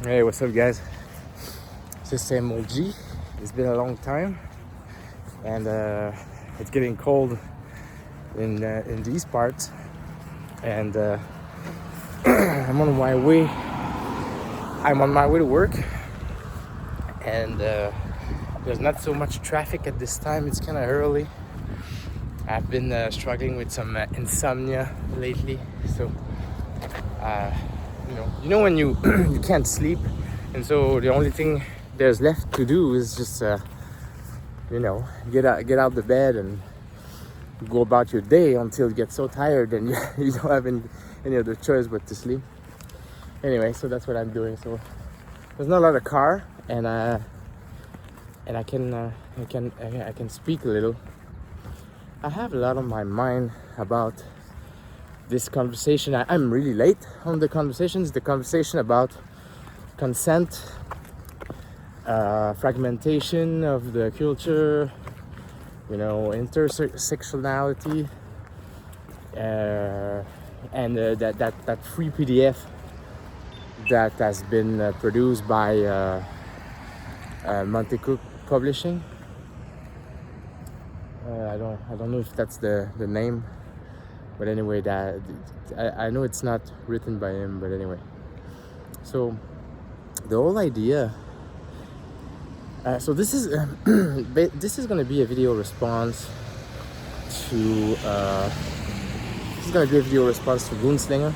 Hey, what's up, guys? It's the same old G. It's been a long time, and it's getting cold in these parts, and I'm on my way. I'm on my way to work, and there's not so much traffic at this time. It's kind of early. I've been struggling with some insomnia lately, so you know when you you can't sleep, and so the only thing there's left to do is just get out the bed and go about your day until you get so tired and you don't have any other choice but to sleep. Anyway, so that's what I'm doing. So there's not a lot of car, and I can speak a little. I have a lot on my mind about this conversation. I'm really late on the conversations. The conversation about consent, fragmentation of the culture, intersectionality, and that free PDF that has been produced by Monte Cook Publishing. I don't know if that's the name, but anyway, that I know it's not written by him, but anyway. So the whole idea. So this is this is going to be a video response to Gunslinger.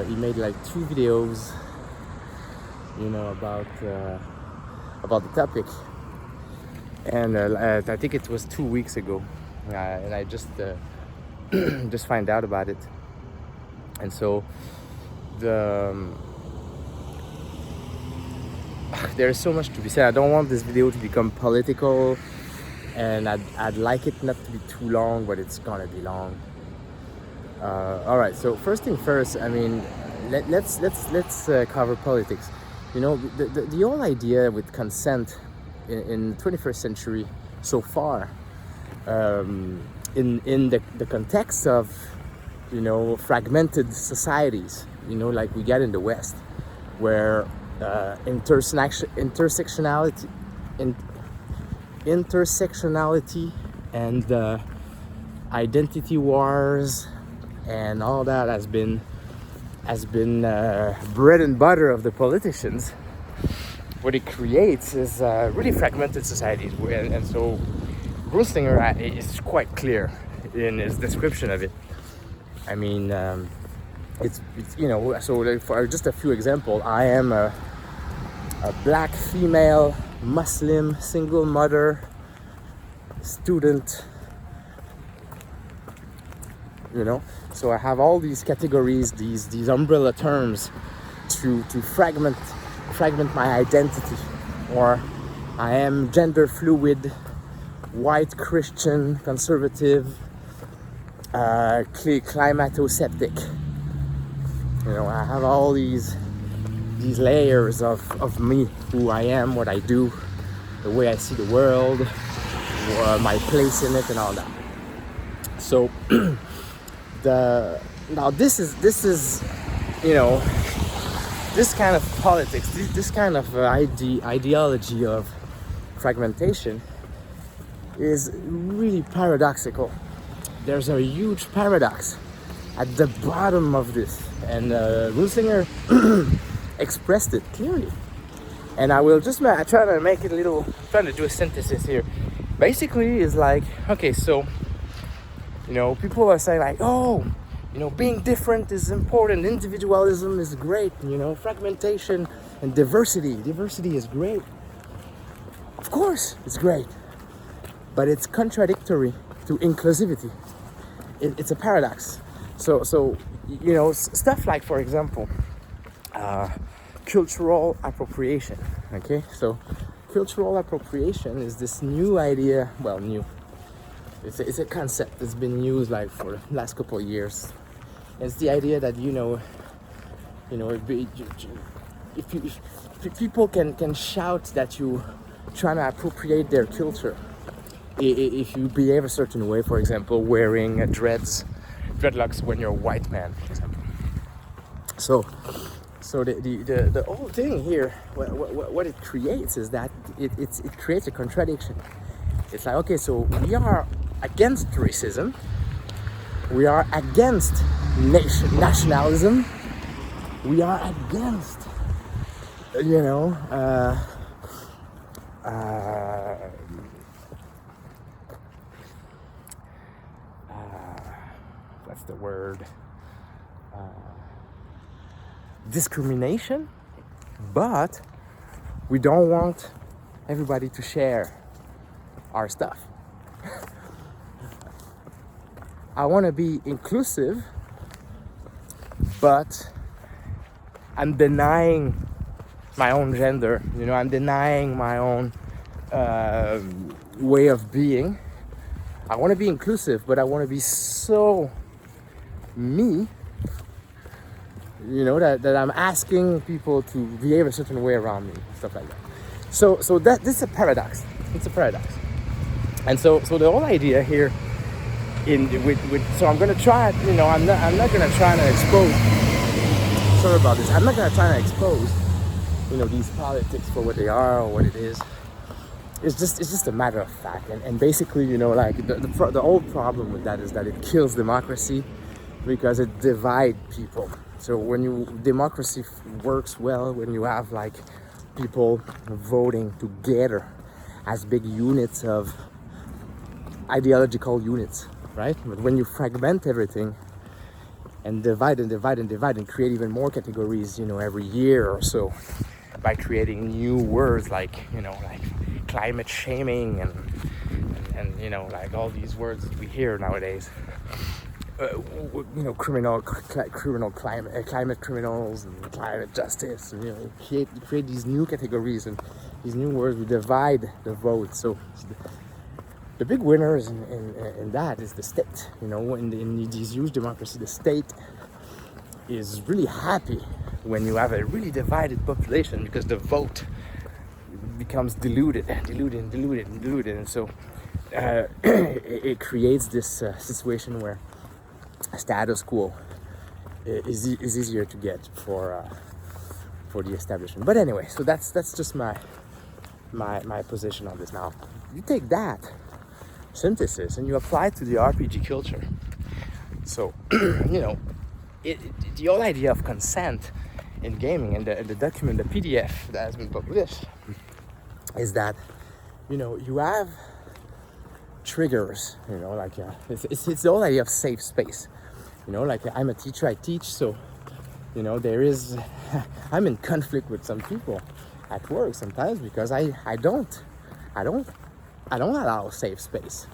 He made like 2 videos, about the topic, and I think it was 2 weeks ago, and I just just find out about it, and so there's so much to be said. I don't want this video to become political, and I'd like it not to be too long, but it's gonna be long. All right. So first thing first. I mean, let's cover politics. The whole idea with consent in the 21st century so far, in the context of fragmented societies, like we get in the West, where intersectionality and identity wars and all that has been bread and butter of the politicians. What it creates is really fragmented societies, and so Gunslinger is quite clear in his description of it. I mean, it's so like for just a few examples, I am a black female Muslim single mother student, so I have all these categories, these umbrella terms to fragment my identity. Or I am gender fluid, white Christian conservative, climato-sceptic. I have all these layers of me, who I am, what I do, the way I see the world, my place in it, and all that. So this is this kind of politics, this kind of ideology of fragmentation is really paradoxical. There's a huge paradox at the bottom of this, and Gunslinger expressed it clearly. And I will just try to make it trying to do a synthesis here. Basically, is like, okay, so people are saying like, being different is important, individualism is great, fragmentation and diversity is great. Of course, it's great, but it's contradictory to inclusivity. It's a paradox. So stuff like, for example, cultural appropriation. Okay, so cultural appropriation is this new idea. Well, new. It's a concept that's been used like for the last couple of years. It's the idea that if people can shout that you trying to appropriate their culture, if you behave a certain way, for example, wearing dreadlocks when you're a white man, for example. So So the whole thing here, what it creates is that it creates a contradiction. It's like, okay, so we are against racism, we are against nationalism, we are against, you know, what's the word? Discrimination, but we don't want everybody to share our stuff. I want to be inclusive, but I'm denying my own gender, you know, I'm denying my own way of being. I want to be inclusive, but I want to be so me, you know, that I'm asking people to behave a certain way around me, stuff like that. So that this is a paradox. It's a paradox. And so the whole idea here so I'm gonna try, you know, I'm not gonna try to expose, sorry about this, I'm not gonna try to expose, you know, these politics for what they are or what it is. It's just a matter of fact. And basically, you know, like the whole problem with that is that it kills democracy because it divides people. So when democracy works well, when you have like people voting together as big units of ideological units, right? But when you fragment everything and divide and create even more categories, you know, every year or so, by creating new words like, you know, like climate shaming and you know, like all these words we hear nowadays, you know, climate criminals and climate justice, and, you know, you create these new categories and these new words. We divide the vote. So the big winners in that is the state. You know, in these huge democracies, the state is really happy when you have a really divided population, because the vote becomes diluted, and so it creates this situation where status quo is easier to get for the establishment. But anyway, so that's just my position on this. Now, you take that synthesis and you apply it to the RPG culture. So you know, the whole idea of consent in gaming, and the document, the PDF that has been published, is that, you know, you have triggers, you know, like it's the whole idea of safe space. You know, like I'm a teacher, I teach, so, you know, there is I'm in conflict with some people at work sometimes because I don't allow safe space,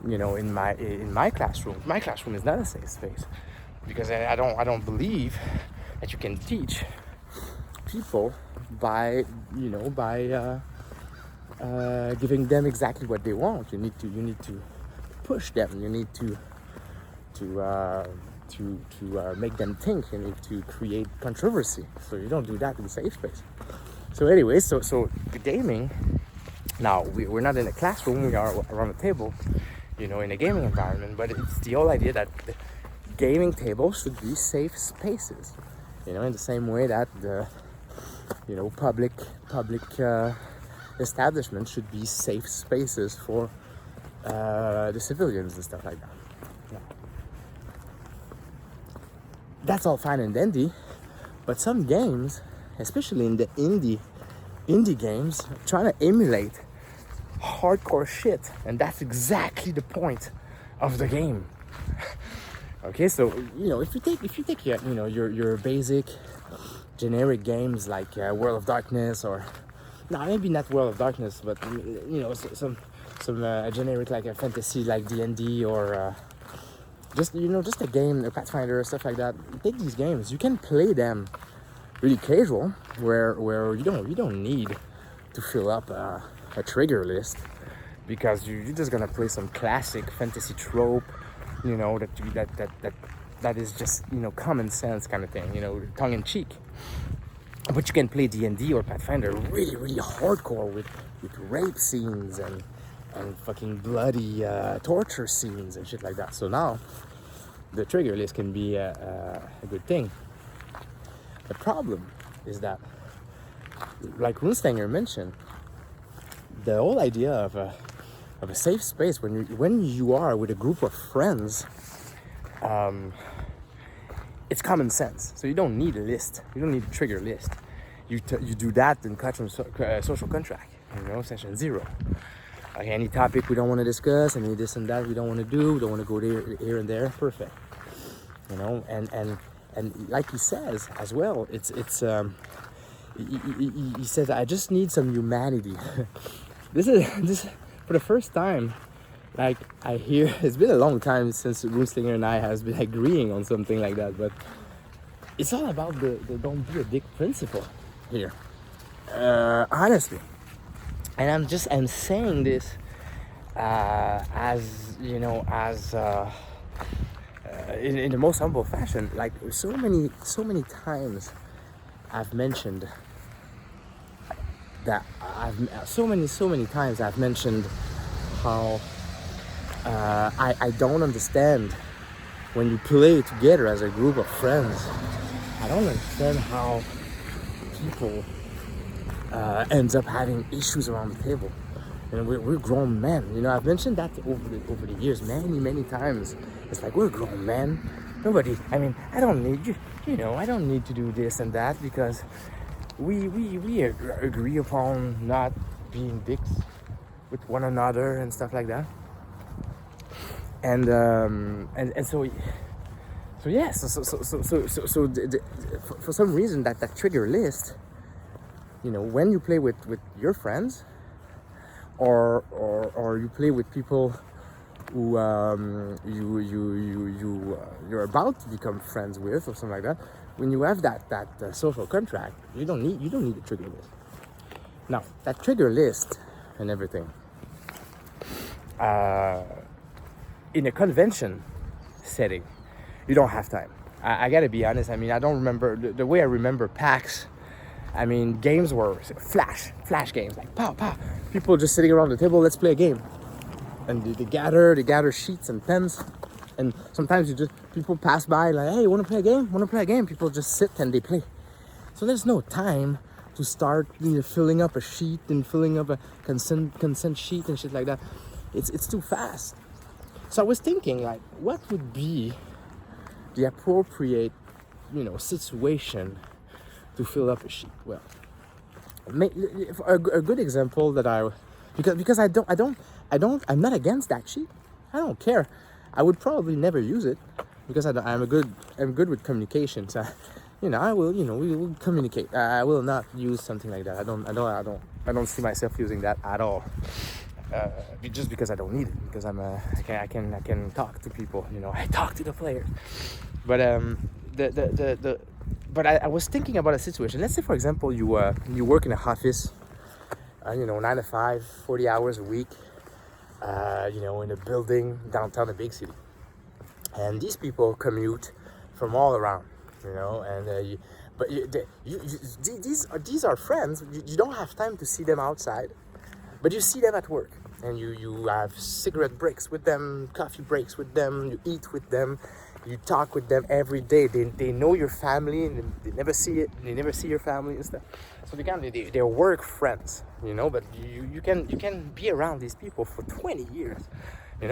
you know, in my classroom. My classroom is not a safe space because I don't believe that you can teach people by, you know, by giving them exactly what they want. You need to push them. You need to make them think. You need to create controversy. So you don't do that in safe space. So anyway, so the gaming, now we're not in a classroom, we are around a table, you know, in a gaming environment, but it's the whole idea that the gaming tables should be safe spaces, you know, in the same way that the, you know, public establishments should be safe spaces for the civilians and stuff like that. Yeah. That's all fine and dandy, but some games, especially in the indie games, trying to emulate hardcore shit, and that's exactly the point of the game. Okay, so, you know, if you take your, you know, your basic generic games like World of Darkness, or no, maybe not World of Darkness, but, you know, some generic like a fantasy like D&D, or just, you know, just a game, a Pathfinder, stuff like that. Take these games, you can play them really casual, where you don't need to fill up a trigger list, because you're just gonna play some classic fantasy trope, you know, that is just, you know, common sense kind of thing, you know, tongue in cheek. But you can play D&D or Pathfinder really, really hardcore with rape scenes and fucking bloody torture scenes and shit like that. So now the trigger list can be a good thing. The problem is that, like Runstenger mentioned, the whole idea of a safe space when you are with a group of friends, it's common sense. So you don't need a list. You don't need a trigger list. You do that in social contract. Session 0. Okay, any topic we don't want to discuss, any this and that we don't want to do, we don't want to go there, here and there. Perfect. And like he says as well, he says, I just need some humanity. this for the first time, like I hear, it's been a long time since Runstenger and I has been agreeing on something like that, but it's all about the don't be a dick principle here, honestly. And I'm saying this as in the most humble fashion. Like so many times I've mentioned that so many times I've mentioned how I don't understand when you play together as a group of friends. I don't understand how people ends up having issues around the table. We're grown men. I've mentioned that over the years many times. It's like, we're grown men. I don't need you. I don't need to do this and that because we agree upon not being dicks with one another and stuff like that. And so for some reason that trigger list, when you play with your friends, or you play with people who you're about to become friends with or something like that, when you have that social contract, you don't need a trigger list. Now that trigger list and everything, in a convention setting, you don't have time. I gotta be honest. I don't remember the way I remember PAX. Games were flash games, like pow. People just sitting around the table, let's play a game. And they gather sheets and pens. And sometimes people pass by like, hey, wanna play a game? People just sit and they play. So there's no time to start filling up a sheet and filling up a consent sheet and shit like that. It's too fast. So I was thinking, like, what would be the appropriate, situation to fill up a sheet? Well, a good example that because I'm not against that sheet. I don't care. I would probably never use it because I'm good with communication. So, we will communicate. I will not use something like that. I don't see myself using that at all. Just because I don't need it, because I can talk to people. I talk to the players. But But I was thinking about a situation. Let's say, for example, you work in an office, 9 to 5, 40 hours a week, in a building downtown a big city. And these people commute from all around, these are friends. You don't have time to see them outside, but you see them at work. And you have cigarette breaks with them, coffee breaks with them, you eat with them, you talk with them every day. They know your family and they never see your family and stuff. So they're work friends, but you can be around these people for 20 years. And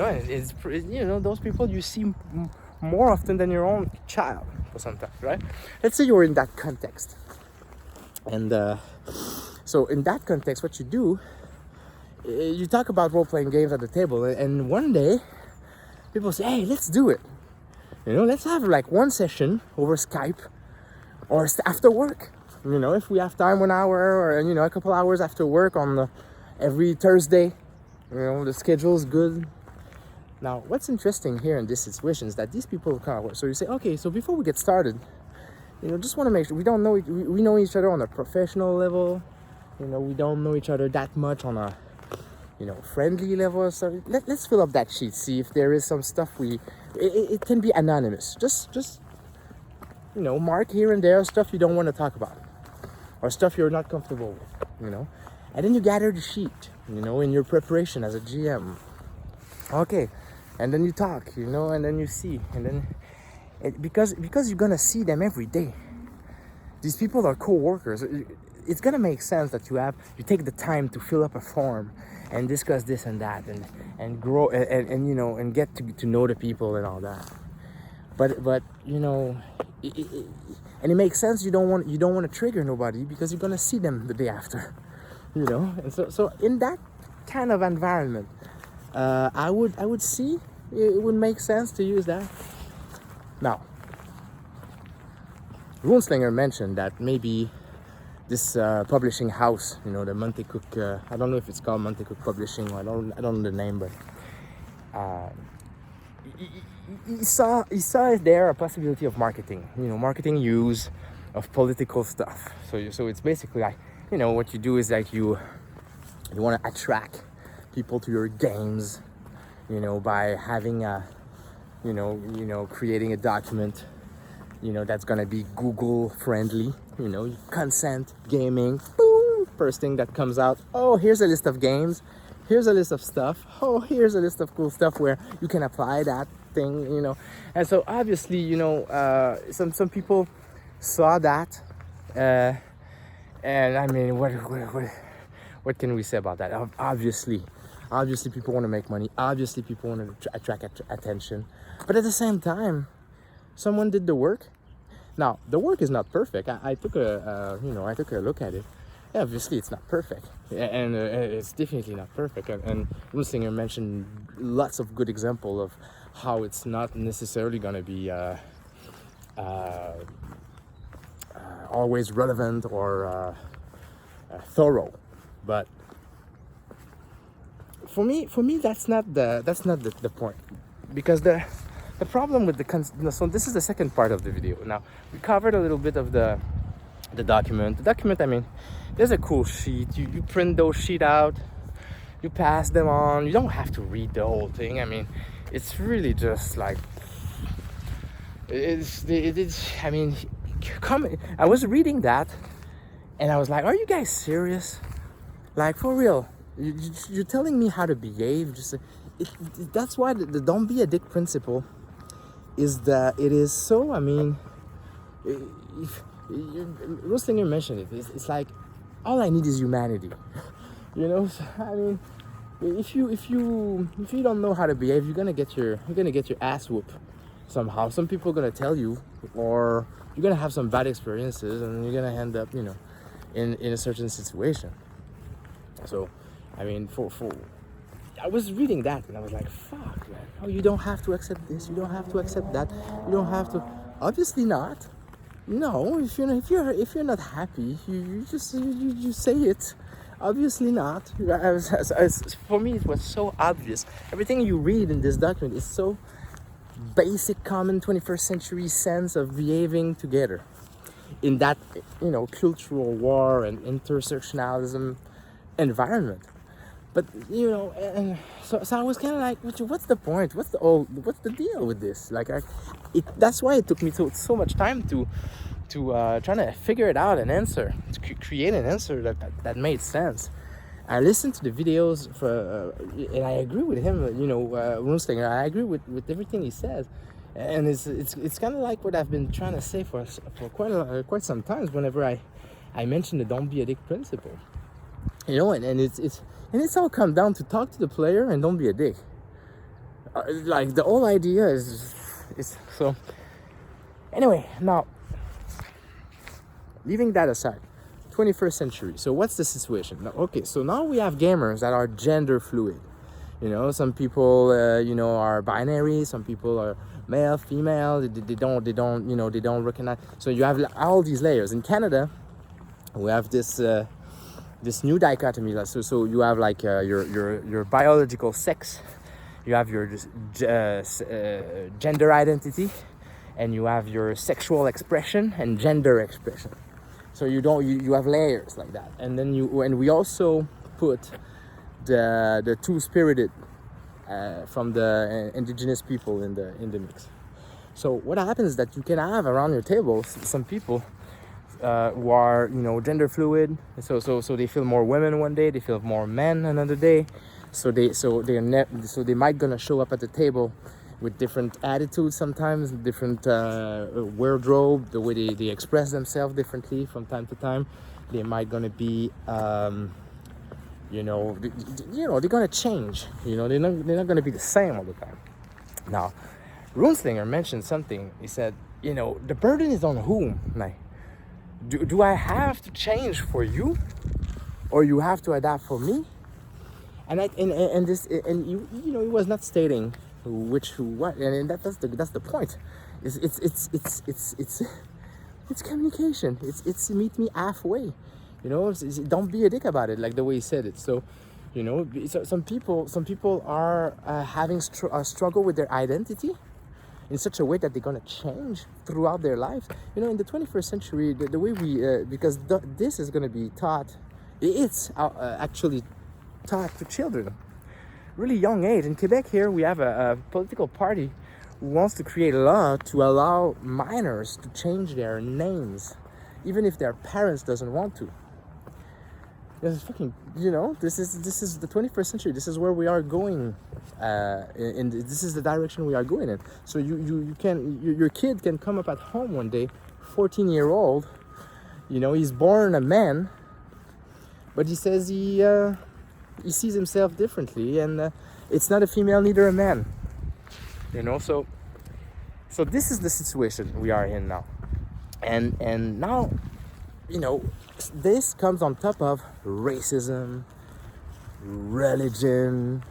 those people you see more often than your own child for sometimes, right? Let's say you're in that context. And so in that context, what you do, you talk about role-playing games at the table, and one day people say, hey, let's do it. Let's have like one session over Skype or after work. If we have time, 1 hour or a couple hours after work on every Thursday. The schedule is good. Now, what's interesting here in this situation is that these people kind of work. So you say, okay, so before we get started, just want to make sure we don't know we know each other on a professional level. We don't know each other that much on a friendly level. So let's fill up that sheet. See if there is some stuff it can be anonymous. Just mark here and there stuff you don't want to talk about or stuff you're not comfortable with. And then you gather the sheet. In your preparation as a GM. Okay, and then you talk. And then you see, and then because you're gonna see them every day. These people are co-workers. It's gonna make sense that you take the time to fill up a form and discuss this and that and grow and you know, and get to know the people and all that. But you know, and it makes sense. You don't want to trigger nobody because you're gonna see them the day after, you know. And so in that kind of environment, I would see it would make sense to use that. Now, Runslinger mentioned that maybe this publishing house, you know, the Monte Cook, I don't know if it's called Monte Cook Publishing, or I don't know the name, but he saw there a possibility of marketing, you know, marketing use of political stuff. So it's basically like, you know, what you do is like you want to attract people to your games, you know, by having a, you know, creating a document, you know, that's gonna be Google friendly, you know, consent gaming, boom, first thing that comes out, oh, here's a list of games, here's a list of stuff, oh, here's a list of cool stuff where you can apply that thing, you know. And so obviously, you know, some people saw that, and I mean, what can we say about that? Obviously people want to make money, obviously people want to attract attention, but at the same time, someone did the work. Now the work is not perfect. I took a look at it. Yeah, obviously it's not perfect, and it's definitely not perfect. And Runslinger mentioned lots of good examples of how it's not necessarily going to be always relevant or thorough. But for me, that's not the point, because the problem with so this is the second part of the video. Now we covered a little bit of the document. The document, I mean, there's a cool sheet. You print those sheet out, you pass them on. You don't have to read the whole thing. I mean, it's really just like it's. I mean, I was reading that, and I was like, "Are you guys serious? Like, for real? You're telling me how to behave?" That's why the don't be a dick principle is that it is so. I mean, Runslinger mentioned it. It's like, all I need is humanity. You know, I mean, if you don't know how to behave, you're gonna get your ass whooped somehow. Some people are gonna tell you, or you're gonna have some bad experiences, and you're gonna end up, you know, in a certain situation. So, I mean, I was reading that and I was like, fuck, man. Oh, you don't have to accept this. You don't have to accept that. You don't have to. Obviously not. No, if you're not happy, you just say it. Obviously not. For me, it was so obvious. Everything you read in this document is so basic, common 21st century sense of behaving together in that, you know, cultural war and intersectionalism environment. But, you know, and so I was kind of like, what's the point? What's the deal with this? Like, that's why it took me so much time to trying to figure it out, an answer, to create an answer that made sense. I listened to the videos and I agree with him. You know, Runslinger, I agree with everything he says, and it's kind of like what I've been trying to say for quite some times. Whenever I mention the don't be a dick principle, you know, and it's all come down to talk to the player and don't be a dick. Like, the whole idea is so. Anyway, now, leaving that aside, 21st century. So what's the situation? Now, okay, so now we have gamers that are gender fluid. You know, some people, you know, are binary. Some people are male, female. They don't recognize. So you have all these layers. In Canada, we have this new dichotomy. So you have like your biological sex, you have your gender identity, and you have your sexual expression and gender expression. So you have layers like that, and then we also put the two-spirited from the indigenous people in the mix. So what happens is that you can have around your table some people who are, you know, gender fluid. So they feel more women one day, they feel more men another day. So they might gonna show up at the table with different attitudes sometimes, different wardrobe, the way they express themselves differently from time to time. They might gonna be, they're gonna change. They're not gonna be the same all the time. Now, Runslinger mentioned something. He said, the burden is on whom? Like, do I have to change for you, or you have to adapt for me? And he was not stating what, and that's the point. It's communication. It's meet me halfway. Don't be a dick about it, like the way he said it. So, some people are having a struggle with their identity in such a way that they're gonna change throughout their lives. In the 21st century, the way we because this is gonna be taught, it's actually taught to children, really young age. In Quebec here, we have a political party who wants to create a law to allow minors to change their names, even if their parents doesn't want to. This is fucking, this is the 21st century. This is where we are going, and this is the direction we are going in. So your kid can come up at home one day, 14-year-old, he's born a man, but he says he sees himself differently, and it's not a female, neither a man. So this is the situation we are in now, and now, this comes on top of racism, religion,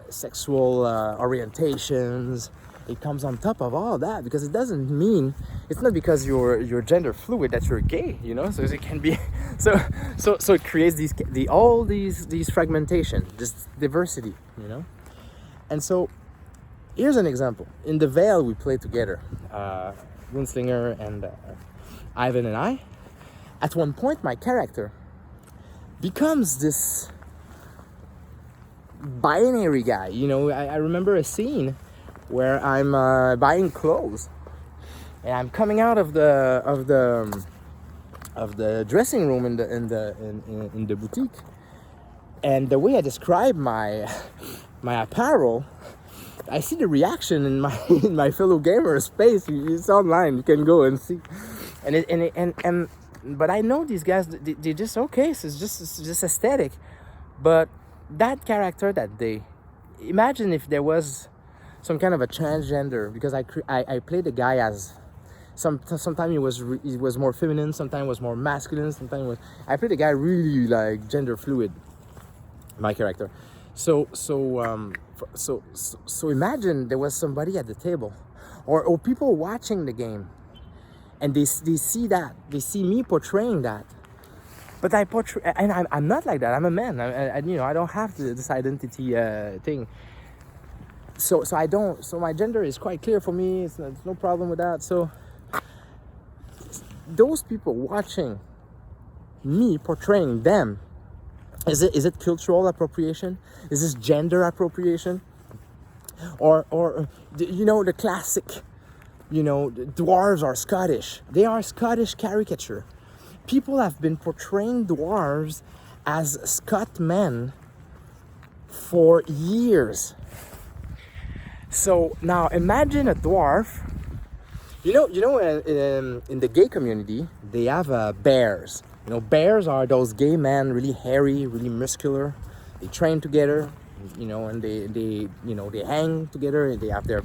sexual orientations. It comes on top of all that, because it doesn't mean, it's not because you're gender fluid that you're gay, so it can be so it creates all these fragmentation, this diversity, and so here's an example. In the Veil we played together, Runslinger and Ivan and I. At one point, my character becomes this binary guy. I remember a scene where I'm buying clothes, and I'm coming out of the dressing room in the boutique, and the way I describe my apparel, I see the reaction in my fellow gamers' face. It's online. You can go and see. But I know these guys. They just okay. So it's just aesthetic. But that character that day, imagine if there was some kind of a transgender, because I played the guy as sometimes he was more feminine, sometimes was more masculine, sometimes I played the guy really like gender fluid. My character. So imagine there was somebody at the table, or people watching the game, and they see that, they see me portraying that, but I portray, and I'm not like that. I'm a man. I don't have this identity thing. So I don't. So my gender is quite clear for me. It's no problem with that. So those people watching me portraying them. Is it cultural appropriation? Is this gender appropriation? Or the classic, dwarves are Scottish. They are Scottish caricature. People have been portraying dwarves as Scot men for years. So now imagine a dwarf. In the gay community, they have bears. Bears are those gay men, really hairy, really muscular. They train together, and they hang together. They have their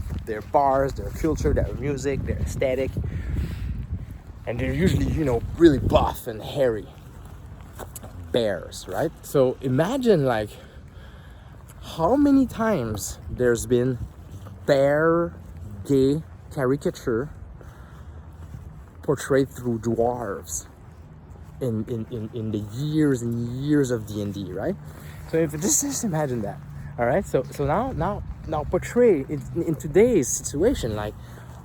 bars, their culture, their music, their aesthetic, and they're usually, really buff and hairy. Bears, right? So imagine like how many times there's been bear gay caricature portrayed through dwarves in the years and years of D&D, right? So if just imagine that, all right? So now portray in today's situation, like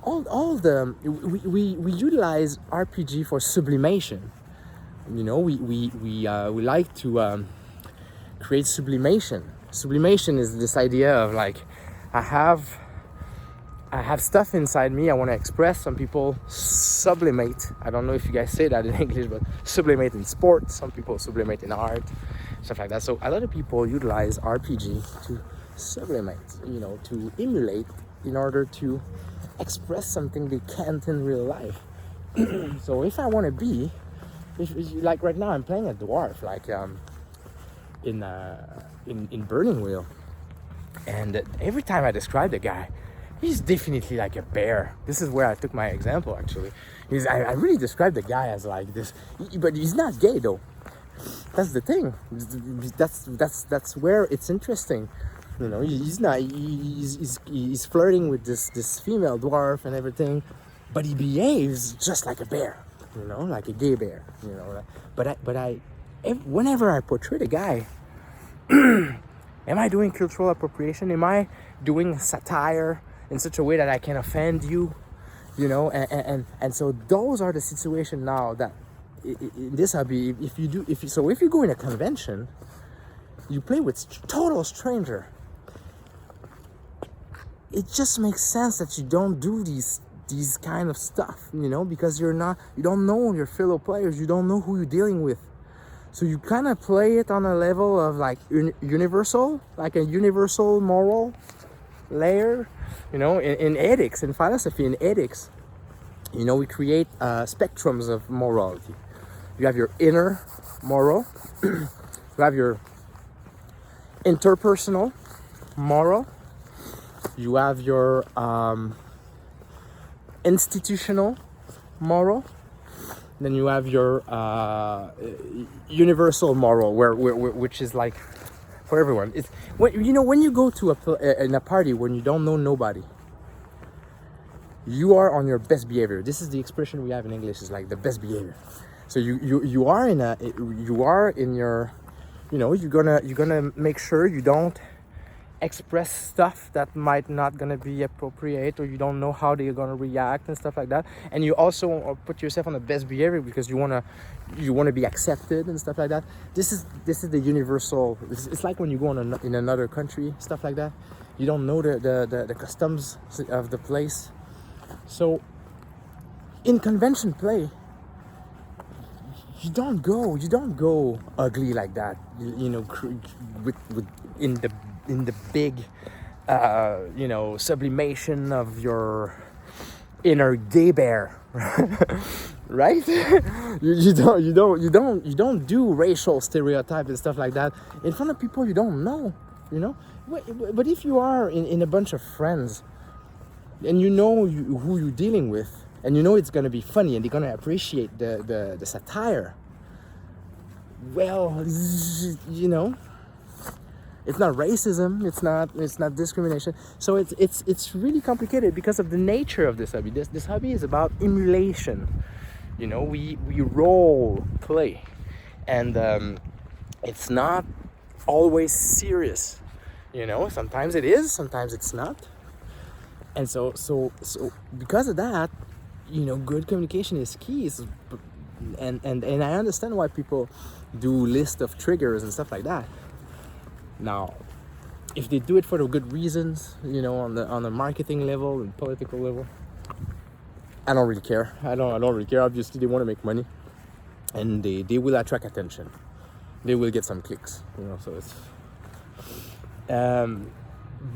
all the we utilize RPG for sublimation. We like to create sublimation. Sublimation is this idea of like I have stuff inside me I want to express. Some people sublimate. I don't know if you guys say that in English, but sublimate in sports. Some people sublimate in art. stuff like that. So a lot of people utilize RPG to sublimate, to emulate in order to express something they can't in real life. So if I want to be, like right now I'm playing a dwarf, like in Burning Wheel, and every time I describe the guy, he's definitely like a bear. This is where I took my example actually. I really described the guy as like this, but he's not gay though. That's the thing. That's where it's interesting. He's not. He's flirting with this female dwarf and everything, but he behaves just like a bear. Like a gay bear. Whenever I portray the guy, am I doing cultural appropriation? Am I doing satire in such a way that I can offend you? And so those are the situations now that in this hobby, if you go in a convention, you play with total stranger. It just makes sense that you don't do these kind of stuff, because you don't know your fellow players, you don't know who you're dealing with. So you kind of play it on a level of like universal, like a universal moral layer, in ethics, in philosophy, in ethics, we create spectrums of morality. You have your inner moral, you have your interpersonal moral, you have your institutional moral, then you have your universal moral, which is like for everyone. It's when you go to in a party when you don't know nobody, you are on your best behavior. This is the expression we have in English, is like the best behavior. So you are in your, you're gonna make sure you don't express stuff that might not gonna be appropriate, or you don't know how they're gonna react and stuff like that. And you also put yourself on the best behavior because you wanna be accepted and stuff like that. This is the universal. It's like when you go in another country, stuff like that. You don't know the customs of the place. So in convention play, you don't go ugly like that. With in the big sublimation of your inner gay bear. Right? you don't do racial stereotype and stuff like that in front of people you don't know. But if you are in a bunch of friends and who you're dealing with, and it's going to be funny and they're going to appreciate the satire, well, it's not racism, it's not discrimination. So it's really complicated because of the nature of this hobby. This hobby is about emulation. We role play, and it's not always serious. Sometimes it is, sometimes it's not. And so because of that, good communication is key. And I understand why people do list of triggers and stuff like that. Now, if they do it for the good reasons, on the marketing level and political level, I don't really care. I don't really care. Obviously, they want to make money, and they will attract attention. They will get some clicks, So it's.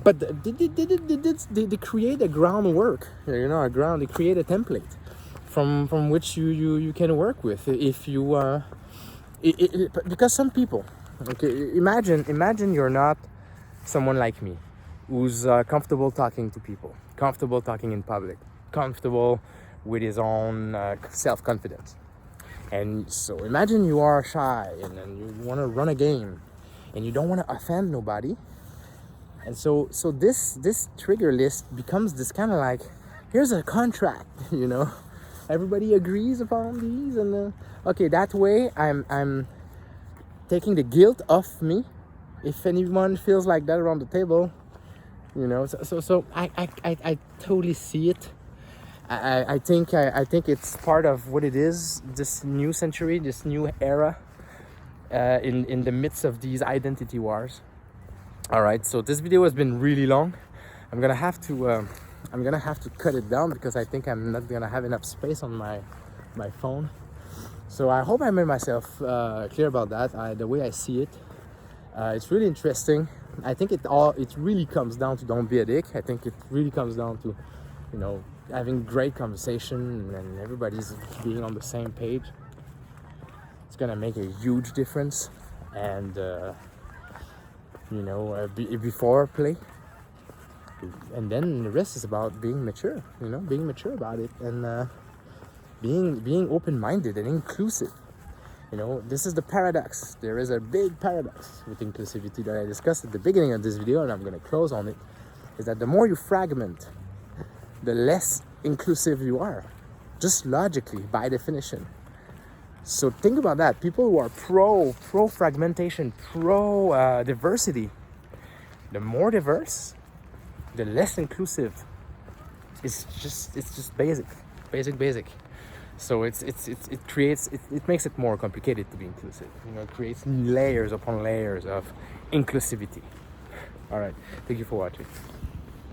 But they create a groundwork, They create a template from which you can work with if you because some people, okay, imagine you're not someone like me who's comfortable talking to people, comfortable talking in public, comfortable with his own self-confidence. And so imagine you are shy and you want to run a game and you don't want to offend nobody. And so this trigger list becomes this kind of like, here's a contract, Everybody agrees upon these, and okay, that way I'm taking the guilt off me. If anyone feels like that around the table, So I totally see it. I think it's part of what it is. This new century, this new era, in the midst of these identity wars. All right, so this video has been really long. I'm gonna have to cut it down because I think I'm not gonna have enough space on my phone. So I hope I made myself clear about that, the way I see it. It's really interesting. I think it really comes down to don't be a dick. I think it really comes down to, you know, having great conversation and everybody's being on the same page. It's gonna make a huge difference. And before play, and then the rest is about being mature. You know, being mature about it, and being open-minded and inclusive. You know, this is the paradox. There is a big paradox with inclusivity that I discussed at the beginning of this video, and I'm going to close on it, is that the more you fragment, the less inclusive you are, just logically, by definition. So think about that. People who are pro fragmentation, pro diversity, the more diverse, the less inclusive. It's just basic. So it makes it more complicated to be inclusive. You know, it creates layers upon layers of inclusivity. All right, thank you for watching.